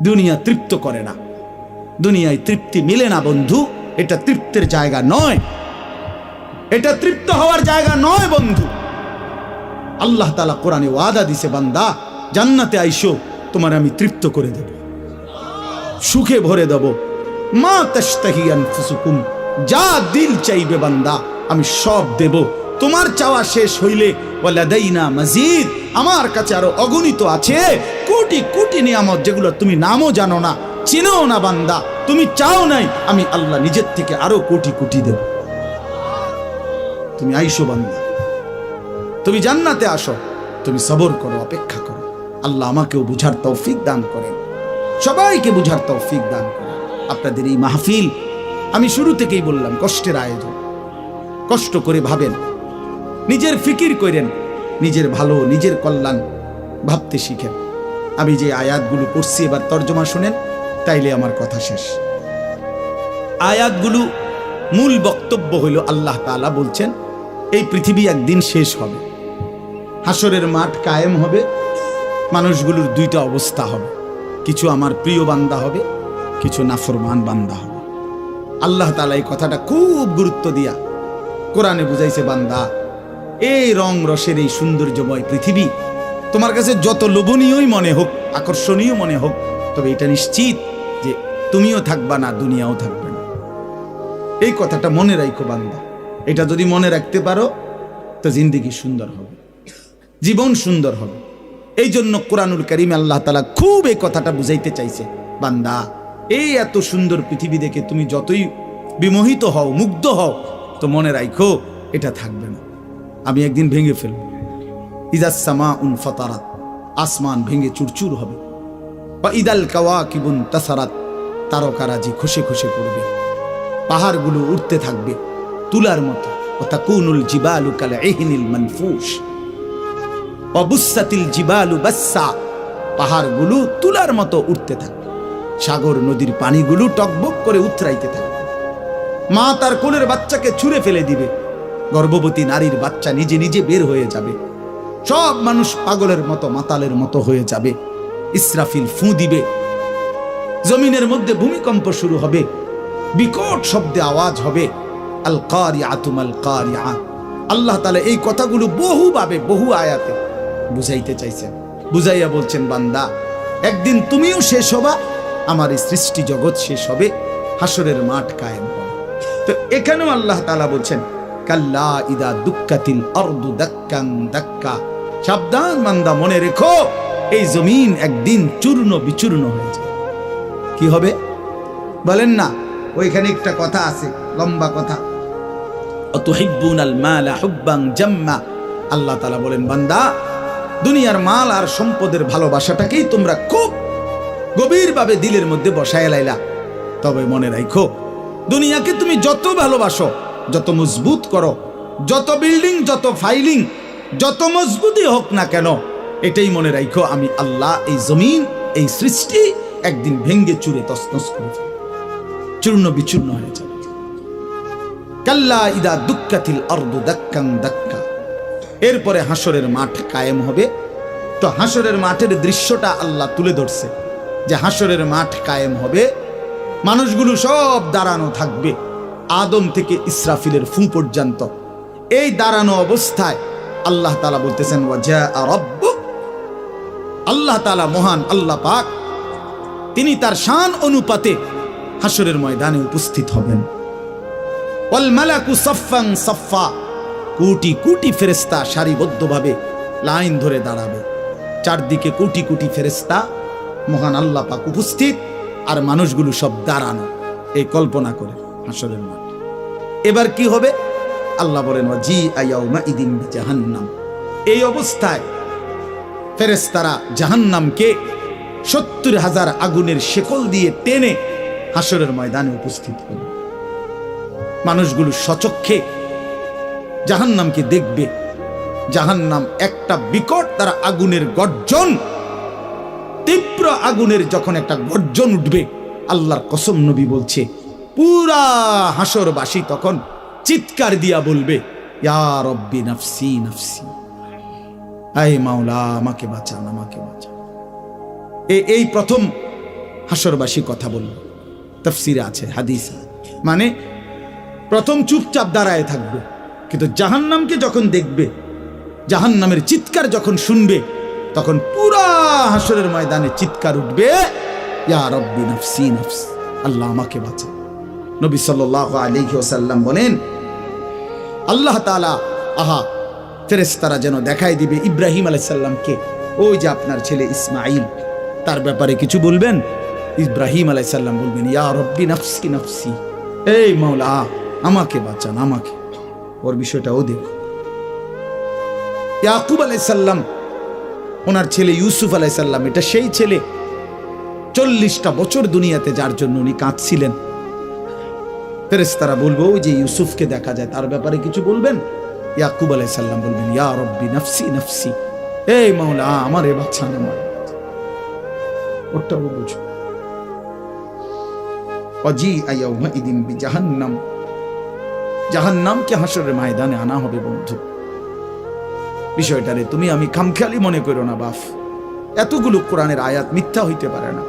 দুনিয়া তৃপ্ত করে না, দুনিয়ায় তৃপ্তি মিলে না বন্ধু। এটা তৃপ্তের জায়গা নয়, এটা তৃপ্ত হওয়ার জায়গা নয় বন্ধু। আল্লাহ তাআলা কোরআনে ওয়াদা দিছে, বান্দা জান্নাতে আইসো, তোমার আমি তৃপ্ত করে দেব, সুখে ভরে দেব। মা তাশতাহি আনফুসুকুম, যা দিল চাইবে বান্দা আমি সব দেব। তোমার চাওয়া শেষ হইলে ওয়ালাদাইনা মাজিদ, আমার কাছে আরো অগণিত আছে কোটি কোটি নিয়ামত, যেগুলো তুমি নামও জানো না, চিনো না বান্দা। তুমি চাও নাই, আমি আল্লাহ নিজের থেকে আরো কোটি কোটি দেব। তুমি আইসো বান্দা, তুমি জান্নাতে আসো, তুমি সবর করো, অপেক্ষা করো। আল্লাহ আমাকেও বুঝার তৌফিক দান করেন, সবাইকে বুঝার তৌফিক দান করেন। আপনাদের এই মাহফিল আমি শুরু থেকেই বললাম কষ্টের আয়োজন। কষ্ট করে ভাবেন, নিজের ফিকির করেন, নিজের ভালো নিজের কল্যাণ ভাবতে শিখেন। আমি যে আয়াতগুলো পড়ছি এবার তর্জমা শুনেন, তাইলে আমার কথা শেষ। আয়াতগুলো মূল বক্তব্য হইল আল্লাহ তাআলা বলছেন এই পৃথিবী একদিন শেষ হবে, হাসরের মাঠ কায়েম হবে, মানুষগুলোর দুইটা অবস্থা হবে, কিছু আমার প্রিয় বান্দা হবে, কিছু নাফরমান বান্দা হবে। আল্লাহ তাআলা এই কথাটা খুব গুরুত্ব দিয়া কোরআনে বুঝাইছে, বান্দা এই রং রসের এই সৌন্দর্যময় পৃথিবী তোমার কাছে যত লোভনীয়ই মনে হোক, আকর্ষণীয় মনে হোক, তবে এটা নিশ্চিত যে তুমিও থাকবা না, দুনিয়াও থাকবে না। এই কথাটা মনে রাখো বান্দা। এটা যদি মনে রাখতে পারো তো জিন্দেগি সুন্দর হবে, জীবন সুন্দর হবে। এই জন্য কোরআনুল কারীমে আল্লাহ তাআলা খুব এই কথাটা বুঝাইতে চাইছে, বান্দা এই এত সুন্দর পৃথিবী দেখে তুমি যতই বিমোহিত হও, মুগ্ধ হও, তো মনে রাখো এটা থাকবে না, আমি একদিন ভেঙে ফেলব। ইযাস সামাউন ফাতারাত, আসমান ভেঙে চুরচুর হবে। বা ইদাল কাওয়াকিবুন তাসারাত, তারকারাজি খসে খসে পড়বে, পাহাড়গুলো উঠতে থাকবে তুলার মতো। ওয়া তাকুনুল জিবালু কাল ইহনিল মানফুশ ওয়া বুসাতিল জিবালু বাসসা, পাহাড়গুলো তুলার মতো উঠতে থাকবে, সাগর নদীর পানিগুলো টকবক করে উতরাইতে থাকবে। মা তার কোলের বাচ্চাকে ছুঁড়ে ফেলে দিবে, গর্ভবতী নারীর বাচ্চা নিজে নিজে বের হয়ে যাবে, সব মানুষ পাগলের মতো মাতালের মতো হয়ে যাবে। ইসরাফিল ফু দিবে, জমিনের মধ্যে ভূমিকম্প শুরু হবে, বিকট শব্দে আওয়াজ হবে। আল কারিআতু মাল কারিআ। আল্লাহ তাআলা এই কথাগুলো বহুভাবে বহু আয়াতে বুঝাইতে চাইছেন, বুঝাইয়া বলছেন, বান্দা একদিন তুমিও শেষ হবা, আমার এই সৃষ্টি জগৎ শেষ হবে, হাসরের মাঠ কায়েম হবে। তো এখানেও আল্লাহ তাআলা বলছেন, কাল্লা ইদা দুক্কাতিল আরদু দাক্কান দাক্কা, সাবধান বান্দা, মনে রেখো এই জমিন একদিন চূর্ণ বিচূর্ণ হয়ে যাবে। কি হবে বলেন না? ওইখানে একটা কথা আছে, লম্বা কথা, অতুহিব্বুনাল মালা হুব্বান জাম্মা। আল্লাহ তাআলা বলেন, বান্দা দুনিয়ার মাল আর সম্পদের ভালোবাসাটাকেই তোমরা খুব গভীরভাবে দিলের মধ্যে বসায় লাইলা। তবে মনে রাখো, দুনিয়াকে তুমি যত ভালোবাসো, যত মজবুত করো, যত বিল্ডিং, যত ফাইলিং, যত মজবুতই হোক না কেন, এটাই মনে রাখো আমি আল্লাহ এই জমিন, এই সৃষ্টি একদিন ভেঙ্গে চুরে তছনছ করে ফেলব, চূর্ণ বিচূর্ণ হয়ে যাবে। কাল্লা ইদা দুক্কাতিল আরদু দাক্কান দাক্কা। এরপরে হাসরের মাঠ কায়েম হবে। তো হাসরের মাঠের দৃশ্যটা আল্লাহ তুলে ধরছে যে হাসরের মাঠ কায়েম হবে, মানুষগুলো সব দাঁড়ানো থাকবে, আদম থেকে ইসরাফিলের ফু পর্যন্ত। এই দাঁড়ানো অবস্থায় আল্লাহ তাআলা বলতেছেন, ওয়াজা রাব্বুক, আল্লাহ তাআলা মহান আল্লাহ পাক, তিনি তার শান অনুপাতে হাসরের ময়দানে উপস্থিত হবেন। ওয়াল মালাকু সাফফান সাফফা, কোটি কোটি ফেরেশতা সারিবদ্ধভাবে লাইন ধরে দাঁড়াবে, চারদিকে কোটি কোটি ফেরেশতা, মহান আল্লাহ পাক উপস্থিত, আর মানুষগুলো সব দাঁড়ানো। এই কল্পনা করে হাসরের মাঠ। এবার কি হবে? আল্লাহ বলেন, ওয়াজি আয়াউমা ইদিন জাহান্নাম। এই অবস্থায় ফেরেশতারা জাহান্নামকে ৭০,০০০ আগুনের শেকল দিয়ে টেনে হাসরের ময়দানে উপস্থিত করবে। মানুষগুলো সচক্ষে জাহান্নামকে দেখবে। জাহান্নাম একটা বিকট তারা আগুনের গর্জন, তীব্র আগুনের যখন একটা গর্জন উঠবে, আল্লাহর কসম নবী বলছে, পুরা হাসরবাসী তখন চিৎকার দিয়া বলবে, ইয়া রব্বি নাফসি নাফসি, আয় মাওলা আমাকে বাঁচান, আমাকে বাঁচান। এই প্রথম হাসরবাসী কথা বলল, তাফসিরে আছে, হাদিস। মানে প্রথম চুপচাপ দাঁড়ায় থাকবে, কিন্তু জাহান্নামকে যখন দেখবে, জাহান্নামের চিৎকার যখন শুনবে, তখন পুরা হাসরের ময়দানে চিৎকার উঠবে, ইয়া রব্বি নাফসি নাফস, আল্লাহ আমাকে বাঁচা। নবী সাল্লাল্লাহু আলাইহি ওয়াসাল্লাম বলেন, আল্লাহ তাআলা ফেরেশতারা যেন দেখাই দিবে ইব্রাহিম আলাইহিস সালামকে, ওই যে আপনার ছেলে ইসমাঈল, তার ব্যাপারে কিছু বলবেন। ইব্রাহিম আলাইহিস সালাম বলবেন, ইয়া রব্বি নাফসি নাফসি, এই মাওলা আমাকে বাঁচান, আমাকে। ওর বিষয়টাও দেখো। ইয়াকুব আলাইহিস সালাম, ওনার ছেলে ইউসুফ আলাইহিস সালাম, এটা সেই ছেলে 40টা বছর দুনিয়াতে, যার জন্য উনি কাঁদছিলেন। ফেরেশতারা বলবো, ওই যে ইউসুফকে দেখা যায়, তার ব্যাপারে কিছু বলবেন। ইয়াকুব আলাইহিস সালাম বলবেন, ইয়া রব্বি নাফসি নাফসি, এই মাওলা আমারে বাঁচান, আমার। ওটাও বুঝো। ওয়াজিআ ইয়াউমাইদিন বিজাহান্নাম, জাহান্নামকে হাসরের ময়দানে আনা হবে। বন্ধু, বিষয়টারে তুমি আমি খামখেয়ালি মনে করো না বাপ। এতগুলো কোরআনের আয়াত মিথ্যা হইতে পারে না।